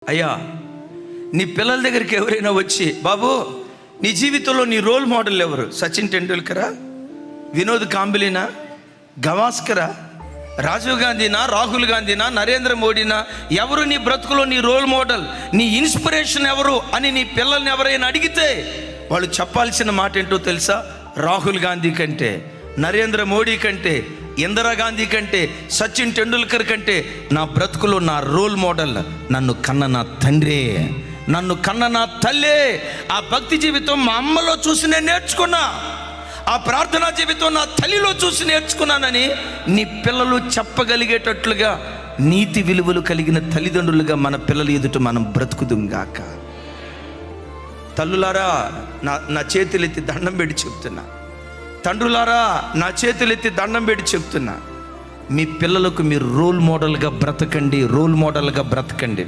అయ్యా, నీ పిల్లల దగ్గరికి ఎవరైనా వచ్చి, బాబు నీ జీవితంలో నీ రోల్ మోడల్ ఎవరు? సచిన్ టెండూల్కరా, వినోద్ కాంబ్లీనా, గవాస్కరా, రాజీవ్ గాంధీనా, రాహుల్ గాంధీనా, నరేంద్ర మోడీనా, ఎవరు నీ బ్రతుకులో నీ రోల్ మోడల్, నీ ఇన్స్పిరేషన్ ఎవరు అని నీ పిల్లల్ని ఎవరైనా అడిగితే వాళ్ళు చెప్పాల్సిన మాట ఏంటో తెలుసా? రాహుల్ గాంధీ కంటే, నరేంద్ర మోడీ కంటే, ఇందిరాగాంధీ కంటే, సచిన్ టెండూల్కర్ కంటే నా బ్రతుకులో నా రోల్ మోడల్ నన్ను కన్న నా తండ్రే, నన్ను కన్న నా తల్లే. ఆ భక్తి జీవితం మా అమ్మలో చూసి నేను నేర్చుకున్నా, ఆ ప్రార్థనా జీవితం నా తల్లిలో చూసి నేర్చుకున్నానని నీ పిల్లలు చెప్పగలిగేటట్లుగా నీతి విలువలు కలిగిన తల్లిదండ్రులుగా మన పిల్లలు ఎదుట మనం బ్రతుకుదుంగాక. తల్లులారా, నా చేతులెత్తి దండం పెట్టి చెప్తున్నా, తండ్రులారా నా చేతులెత్తి దండం పెట్టి చెప్తున్నా, మీ పిల్లలకు మీరు రోల్ మోడల్గా బ్రతకండి, రోల్ మోడల్గా బ్రతకండి.